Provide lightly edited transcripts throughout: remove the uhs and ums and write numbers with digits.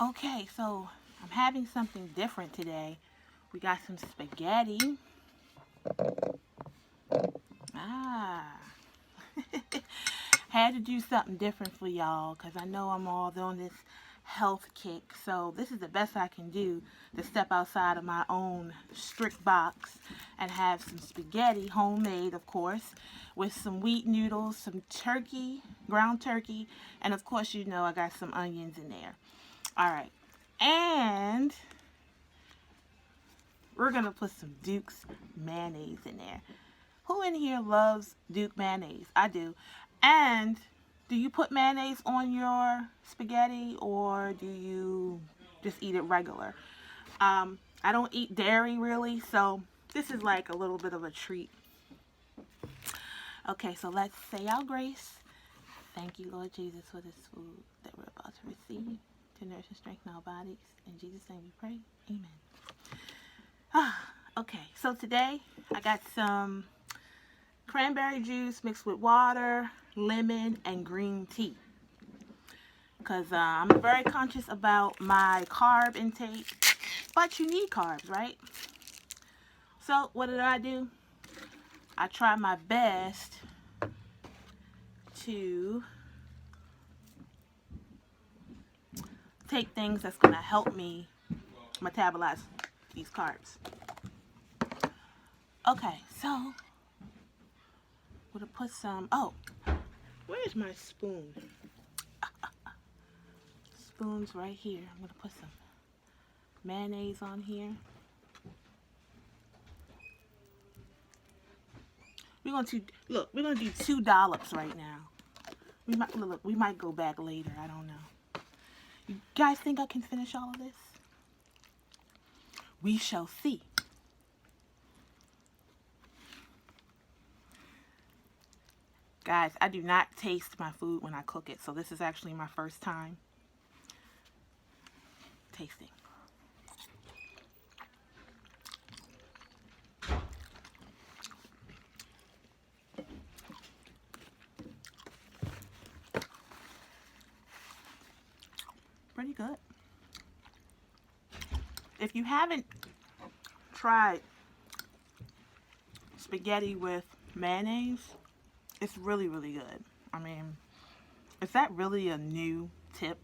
Okay, so I'm having something different today. We got some spaghetti. Ah. Had to do something different for y'all because I know I'm all on this health kick. So this is the best I can do to step outside of my own strict box and have some spaghetti, homemade of course, with some wheat noodles, some turkey, ground turkey, and of course you know I got some onions in there. All right. And we're going to put some Duke's mayonnaise in there. Who in here loves Duke mayonnaise? I do. And do you put mayonnaise on your spaghetti or do you just eat it regular? I don't eat dairy really, so this is like a little bit of a treat. Okay, so let's say our grace. Thank you, Lord Jesus, for this food that we're about to receive to nourish and strengthen our bodies. In Jesus' name we pray. Amen. Okay, so today I got some cranberry juice mixed with water, lemon, and green tea. Because I'm very conscious about my carb intake. But you need carbs, right? So what did I do? I tried my best to take things that's going to help me metabolize these carbs. Okay, so I'm going to put some, oh, where's my spoon? Spoon's right here. I'm going to put some mayonnaise on here. We're going to do 2 dollops right now. We might go back later. I don't know. You guys think I can finish all of this? We shall see. Guys, I do not taste my food when I cook it, so this is actually my first time tasting. Pretty good. If you haven't tried spaghetti with mayonnaise, it's really, really good. I mean, is that really a new tip?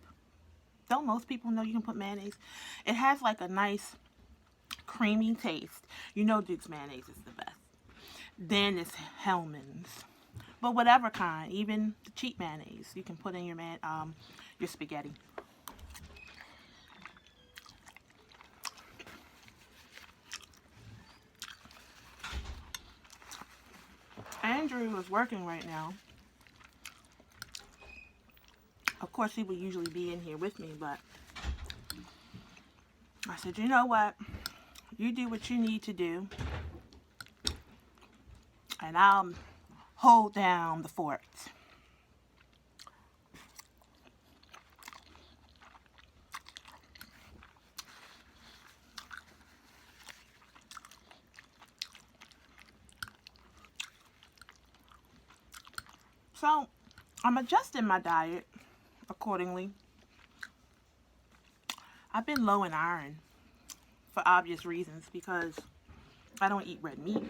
Don't most people know you can put mayonnaise? It has like a nice creamy taste. You know Duke's mayonnaise is the best. Then it's Hellman's. But whatever kind, even the cheap mayonnaise, you can put in your spaghetti. Andrew is working right now. Of course, he would usually be in here with me, but I said, you know what? You do what you need to do, and I'll hold down the fort. So, I'm adjusting my diet accordingly. I've been low in iron for obvious reasons because I don't eat red meat.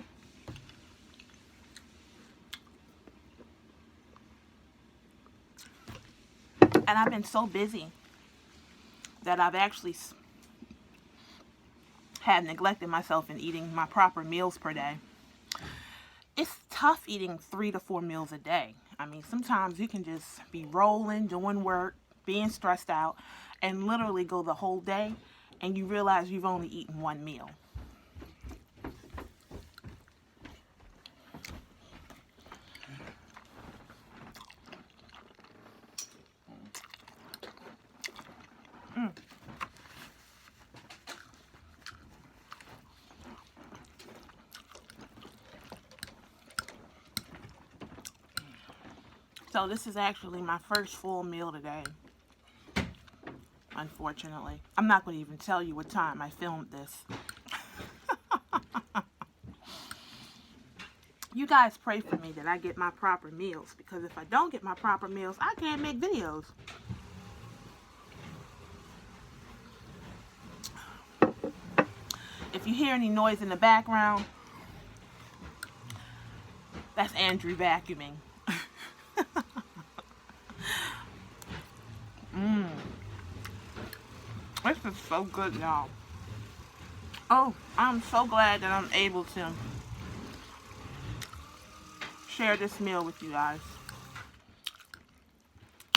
And I've been so busy that I've actually had neglected myself in eating my proper meals per day. It's tough eating 3 to 4 meals a day. I mean, sometimes you can just be rolling, doing work, being stressed out, and literally go the whole day, and you realize you've only eaten 1 meal. So this is actually my first full meal today, unfortunately. I'm not going to even tell you what time I filmed this. You guys pray for me that I get my proper meals, because if I don't get my proper meals, I can't make videos. If you hear any noise in the background, that's Andrew vacuuming. This is so good, y'all. Oh, I'm so glad that I'm able to share this meal with you guys.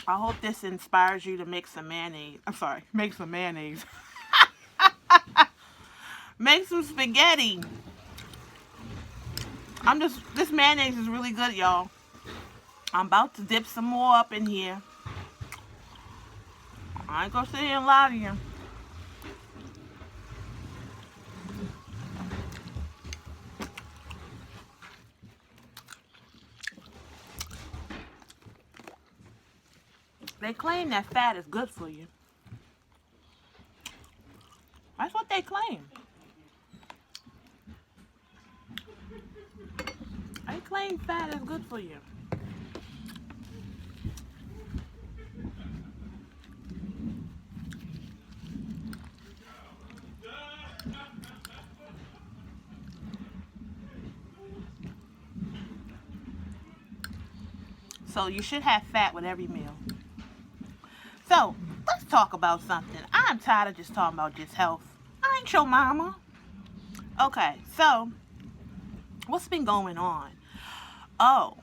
I hope this inspires you to make some mayonnaise. I'm sorry, make some mayonnaise. Make some spaghetti. This mayonnaise is really good, y'all. I'm about to dip some more up in here. I ain't gonna sit here and lie to you. They claim that fat is good for you. That's what they claim. They claim fat is good for you. So you should have fat with every meal. So let's talk about something. I'm tired of just talking about just health. I ain't your mama. Okay, so what's been going on? Oh,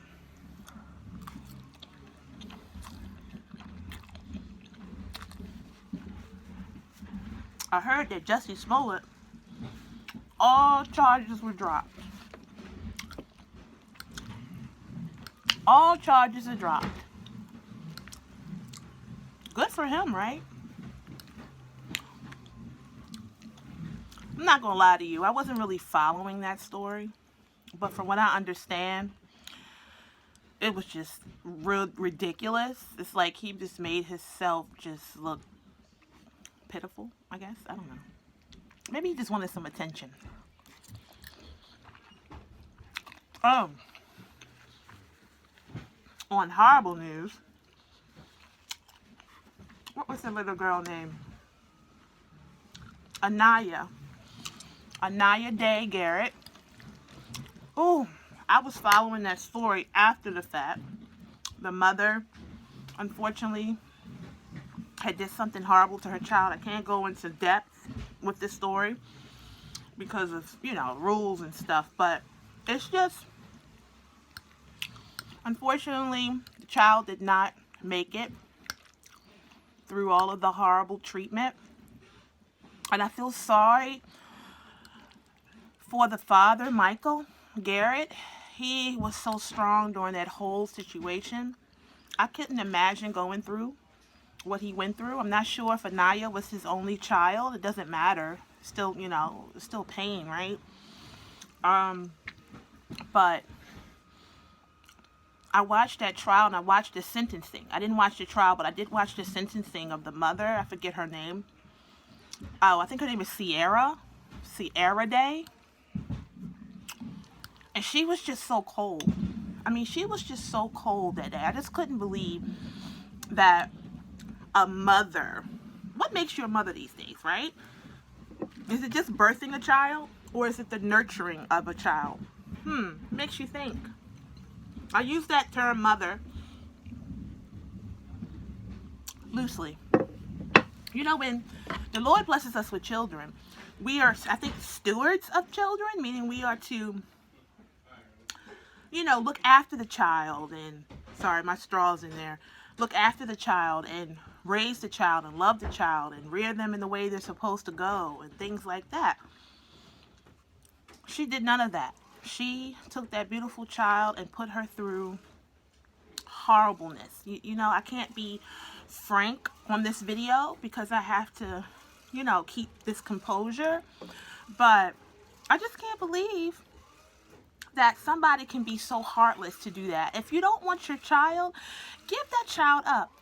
I heard that Jussie Smollett, all charges were dropped. All charges are dropped. Good for him, right? I'm not gonna lie to you. I wasn't really following that story, but from what I understand, it was just real ridiculous. It's like he just made himself just look pitiful, I guess. I don't know. Maybe he just wanted some attention. On horrible news, what was the little girl name? Anaya Day Garrett. Oh, I was following that story after the fact. The mother, unfortunately, had did something horrible to her child. I can't go into depth with this story because of, rules and stuff, but it's just, unfortunately, the child did not make it through all of the horrible treatment. And I feel sorry for the father, Michael Garrett. He was so strong during that whole situation. I couldn't imagine going through what he went through. I'm not sure if Anaya was his only child. It doesn't matter. Still, it's still pain, right? But I watched that trial and I watched the sentencing. I didn't watch the trial, but I did watch the sentencing of the mother. I forget her name. Oh, I think her name is Sierra Day. And she was just so cold. I mean, she was just so cold that day. I just couldn't believe that a mother, what makes you a mother these days, right? Is it just birthing a child, or is it the nurturing of a child? Makes you think. I use that term mother loosely. When the Lord blesses us with children, we are, I think, stewards of children, meaning we are to, look after the child and, sorry, my straw's in there, look after the child and raise the child and love the child and rear them in the way they're supposed to go and things like that. She did none of that. She took that beautiful child and put her through horribleness. I can't be frank on this video because I have to, keep this composure. But I just can't believe that somebody can be so heartless to do that. If you don't want your child, give that child up.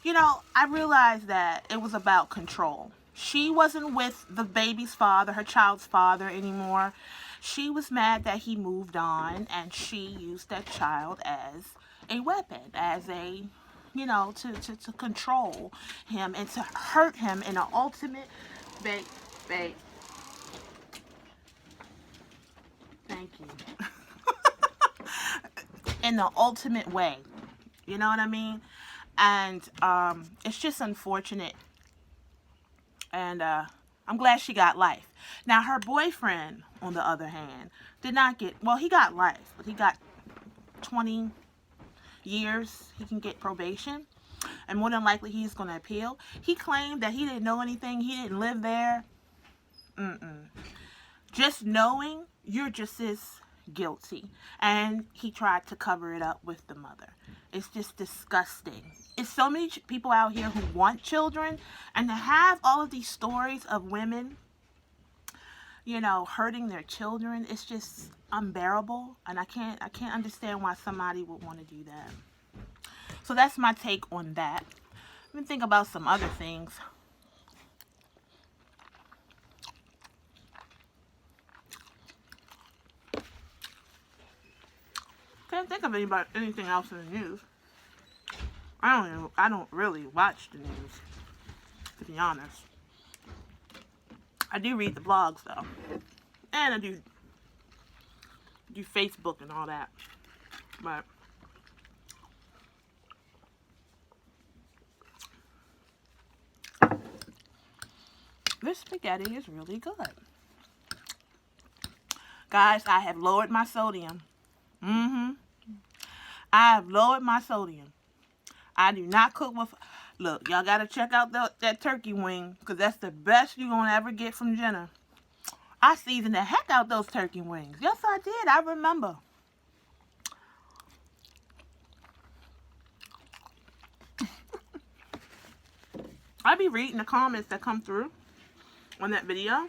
I realized that it was about control. She wasn't with the baby's father, her child's father, anymore. She was mad that he moved on, and she used that child as a weapon, as a, to control him and to hurt him in an ultimate, babe. Thank you. In the ultimate way. You know what I mean? And it's just unfortunate. And I'm glad she got life. Now, her boyfriend, on the other hand, did not get, well, he got life, but he got 20 years. He can get probation. And more than likely, he's going to appeal. He claimed that he didn't know anything. He didn't live there. Just knowing, you're just as guilty. And he tried to cover it up with the mother. It's just disgusting. It's so many people out here who want children, and to have all of these stories of women, you know, hurting their children, it's just unbearable. And I can't understand why somebody would want to do that. So that's my take on that. Let me think about some other things. Can't think of anything else in the news. I don't really watch the news, to be honest. I do read the blogs though, and I do Facebook and all that. But this spaghetti is really good, guys. I have lowered my sodium. I have lowered my sodium. I do not cook with... Look, y'all got to check out that turkey wing, because that's the best you're going to ever get from Jenna. I seasoned the heck out those turkey wings. Yes, I did. I remember. I be reading the comments that come through on that video.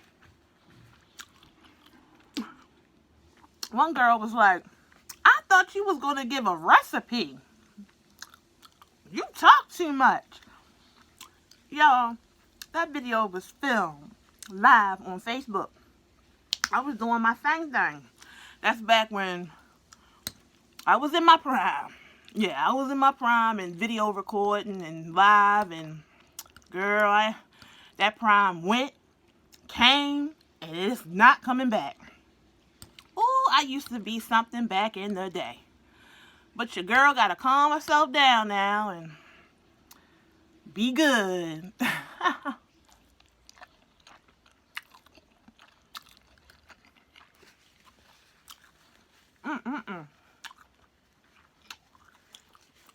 One girl was like, I thought you was going to give a recipe. You talk too much. Y'all, that video was filmed live on Facebook. I was doing my thing. That's back when I was in my prime. Yeah, I was in my prime and video recording and live. And girl, that prime went, came, and it's not coming back. Ooh, I used to be something back in the day. But your girl got to calm herself down now and be good.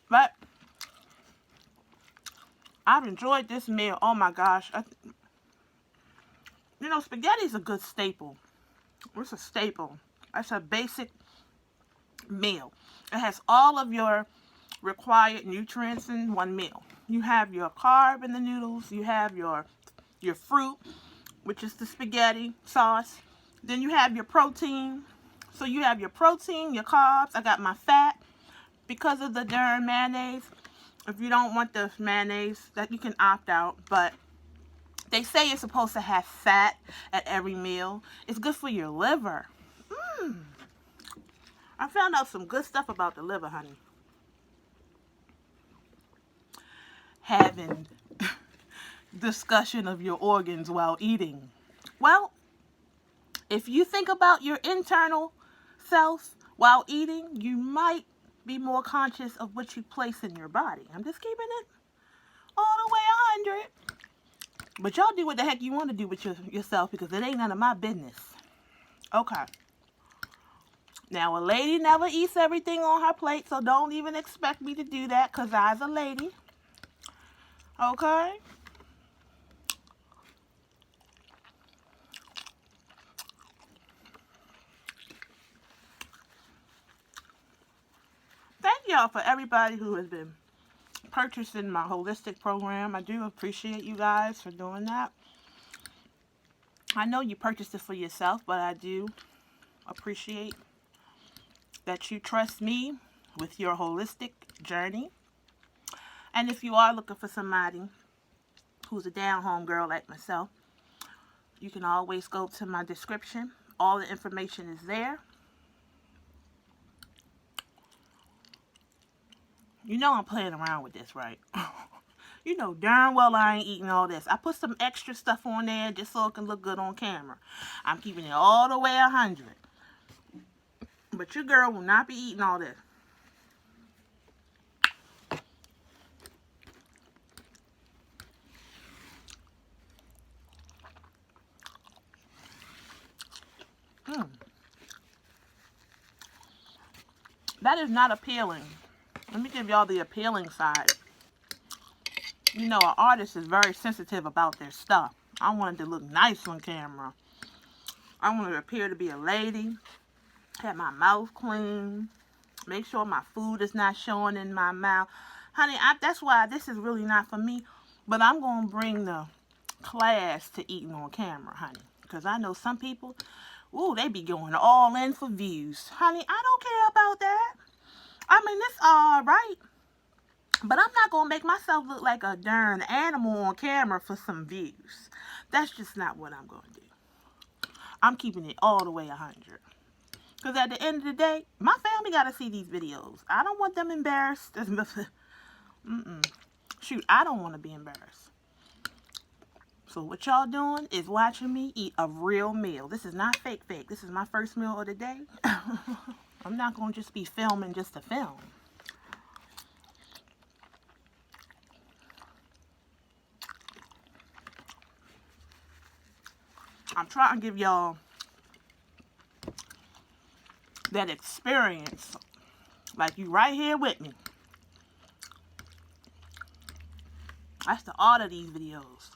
But I've enjoyed this meal. Oh my gosh. You know, spaghetti is a good staple. It's a staple. It's a basic meal. It has all of your required nutrients in one meal. You have your carb in the noodles. You have your fruit, which is the spaghetti sauce. Then you have your protein. So you have your protein, your carbs. I got my fat because of the darn mayonnaise. If you don't want the mayonnaise, that you can opt out. But they say you're supposed to have fat at every meal. It's good for your liver. I found out some good stuff about the liver, honey. Having discussion of your organs while eating. Well, if you think about your internal self while eating, you might be more conscious of what you place in your body. I'm just keeping it all the way 100. But y'all do what the heck you want to do with yourself, because it ain't none of my business. Okay. Now, a lady never eats everything on her plate, so don't even expect me to do that, because I's a lady. Okay? Thank y'all for everybody who has been purchasing my holistic program. I do appreciate you guys for doing that. I know you purchased it for yourself, but I do appreciate that you trust me with your holistic journey. And if you are looking for somebody who's a down-home girl like myself, you can always go to my description. All the information is there. You know I'm playing around with this, right? You know darn well I ain't eating all this. I put some extra stuff on there just so it can look good on camera. I'm keeping it all the way 100. But your girl will not be eating all this. That is not appealing. Let me give y'all the appealing side. You know, an artist is very sensitive about their stuff. I wanted to look nice on camera. I wanted to appear to be a lady. Have my mouth clean. Make sure my food is not showing in my mouth. Honey, that's why this is really not for me. But I'm going to bring the class to eating on camera, honey. Because I know some people, ooh, they be going all in for views. Honey, I don't care about that. I mean, it's all right. But I'm not going to make myself look like a darn animal on camera for some views. That's just not what I'm going to do. I'm keeping it all the way 100. Because at the end of the day, my family got to see these videos. I don't want them embarrassed. Shoot, I don't want to be embarrassed. So what y'all doing is watching me eat a real meal. This is not fake. This is my first meal of the day. I'm not going to just be filming just to film. I'm trying to give y'all that experience, like you right here with me. That's the art of these videos.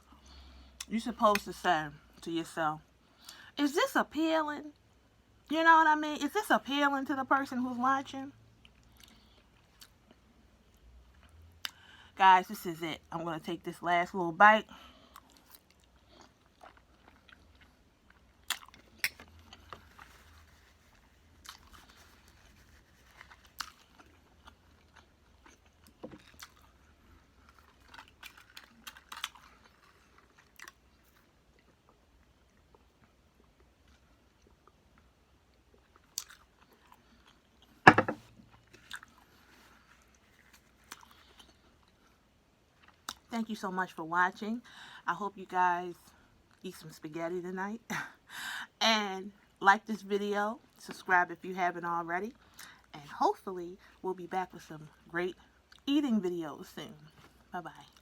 You're supposed to say to yourself, is this appealing? You know what I mean? Is this appealing to the person who's watching? Guys, this is it. I'm going to take this last little bite. Thank you so much for watching. I hope you guys eat some spaghetti tonight. And like this video, subscribe if you haven't already. And hopefully we'll be back with some great eating videos soon. Bye-bye.